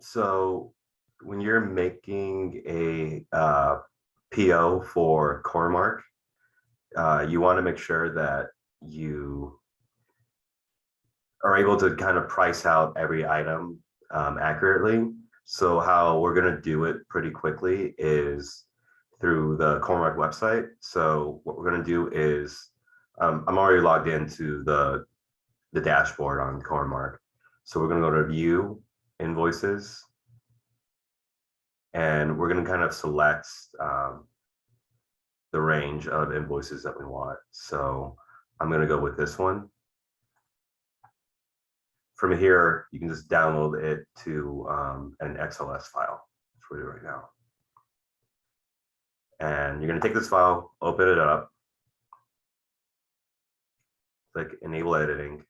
So when you're making a PO for CoreMark, you want to make sure that you are able to kind of price out every item accurately. So how we're going to do it pretty quickly is through the CoreMark website. So what we're going to do is I'm already logged into the dashboard on CoreMark. So we're going to go to View, Invoices, and we're going to kind of select the range of invoices that we want. So I'm going to go with this one. From here, you can just download it to an XLS file, which we're doing right now. And you're going to take this file, open it up, click Enable Editing.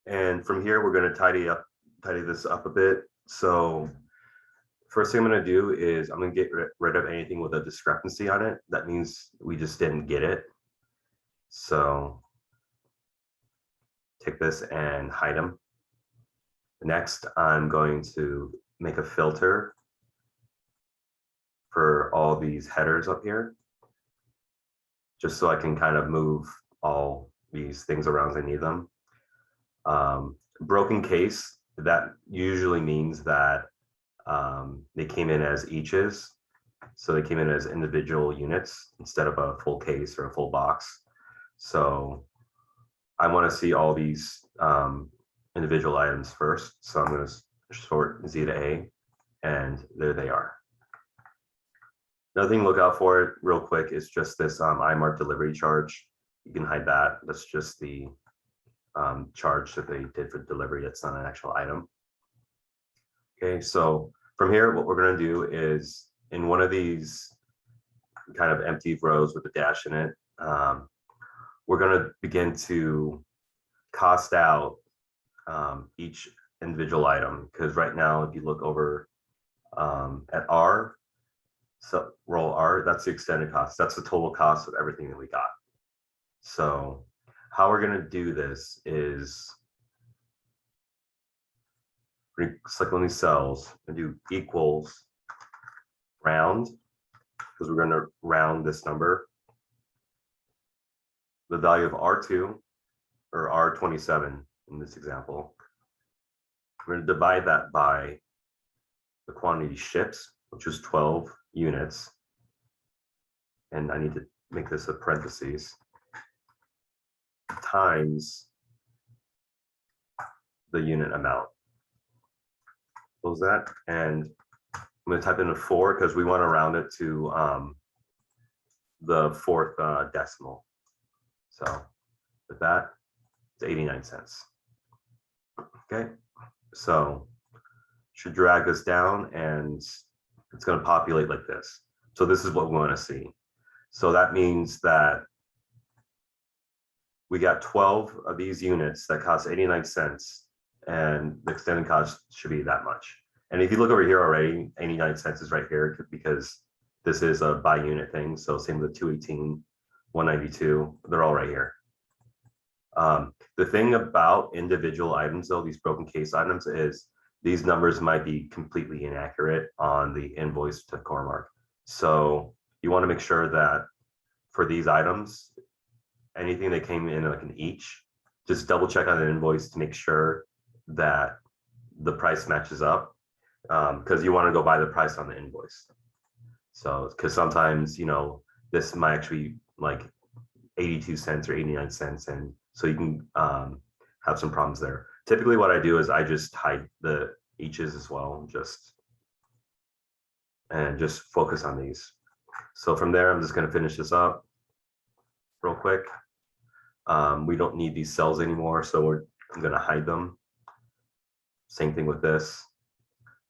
And from here, we're going to tidy this up a bit. So first thing I'm going to do is I'm going to get rid of anything with a discrepancy on it. That means we just didn't get it. So take this and hide them. Next, I'm going to make a filter for all these headers up here, just so I can kind of move all these things around as I need them. Broken case, that usually means that they came in as eaches. So they came in as individual units instead of a full case or a full box. So I want to see all these individual items first. So I'm going to sort Z to A, and there they are. Another thing to look out for it real quick is just this iMark delivery charge. You can hide that. That's just the charge that they did for delivery. That's not an actual item. Okay, so from here, what we're going to do is in one of these kind of empty rows with a dash in it, we're going to begin to cost out each individual item. Because right now, if you look over at R, so roll R, that's the extended cost. That's the total cost of everything that we got. So how we're going to do this is click on these cells and do equals round, because we're going to round this number. The value of R2 or R27 in this example. We're going to divide that by the quantity shipped, which was 12 units. And I need to make this a parentheses, times the unit amount. Close that, and I'm going to type in a 4 because we want to round it to the fourth decimal. So with that, it's 89 cents. Okay, so should drag this down and it's going to populate like this. So this is what we want to see. So that means that we got 12 of these units that cost 89 cents, and the extended cost should be that much. And if you look over here already, 89 cents is right here because this is a by unit thing. So same with the 218, 192, they're all right here. The thing about individual items though, these broken case items, is these numbers might be completely inaccurate on the invoice to CoreMark. So you want to make sure that for these items, anything that came in like an each, just double check on the invoice to make sure that the price matches up, because you want to go by the price on the invoice. So because sometimes, you know, this might actually like 82 cents or 89 cents, and so you can have some problems there. Typically what I do is I just hide the eaches as well, just focus on these. So from there, I'm just going to finish this up real quick. We don't need these cells anymore, so I'm going to hide them. Same thing with this.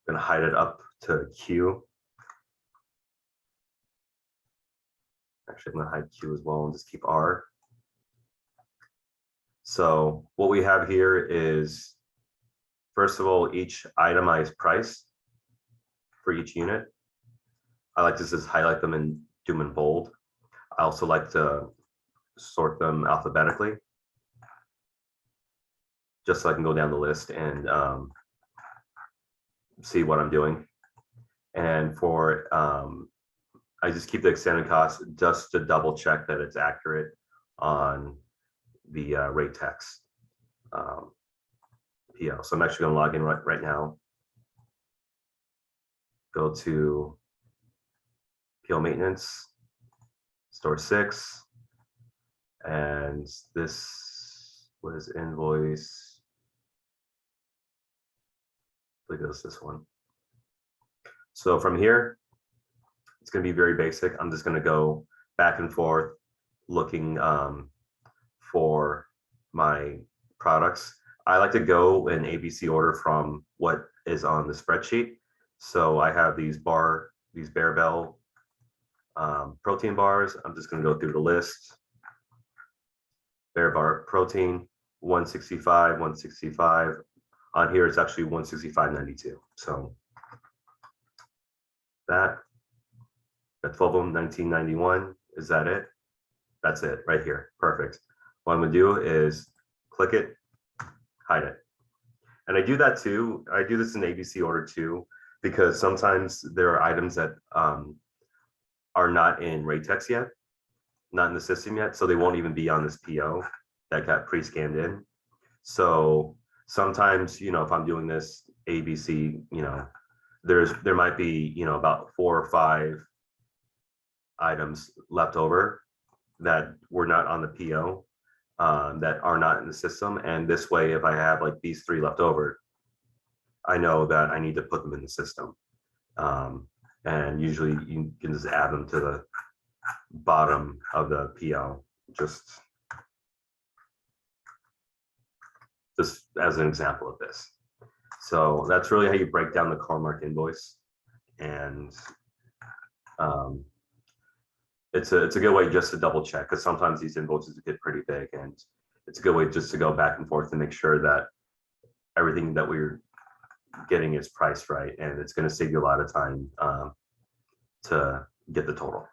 I'm going to hide it up to Q. Actually, I'm going to hide Q as well and just keep R. So what we have here is, first of all, each itemized price for each unit. I like to just highlight them and do them in bold. I also like to sort them alphabetically, just so I can go down the list and see what I'm doing. And for I just keep the extended cost just to double check that it's accurate on the rate text PO. So I'm actually going to log in right now. Go to PO maintenance, store 6, and this was invoice. I believe it was this one. So from here, it's going to be very basic. I'm just going to go back and forth looking for my products. I like to go in ABC order from what is on the spreadsheet. So I have these Bearbell protein bars. I'm just going to go through the list. Bear bar protein 165, 165. On here, it's actually 165.92. So that. Got 12 of them, 1991. Is that it? That's it right here. Perfect. What I'm gonna do is click it, hide it. And I do that too. I do this in ABC order too, because sometimes there are items that are not in rate text yet, not in the system yet. So they won't even be on this PO that got pre-scanned in. So sometimes, you know, if I'm doing this ABC, you know, there might be, you know, about 4 or 5 items left over that were not on the PO that are not in the system. And this way, if I have like these 3 left over, I know that I need to put them in the system. And usually you can just add them to the bottom of the PO, just as an example of this. So that's really how you break down the CoreMark invoice. And it's a good way just to double check, because sometimes these invoices get pretty big, and it's a good way just to go back and forth and make sure that everything that we're getting is priced right, and it's going to save you a lot of time to get the total.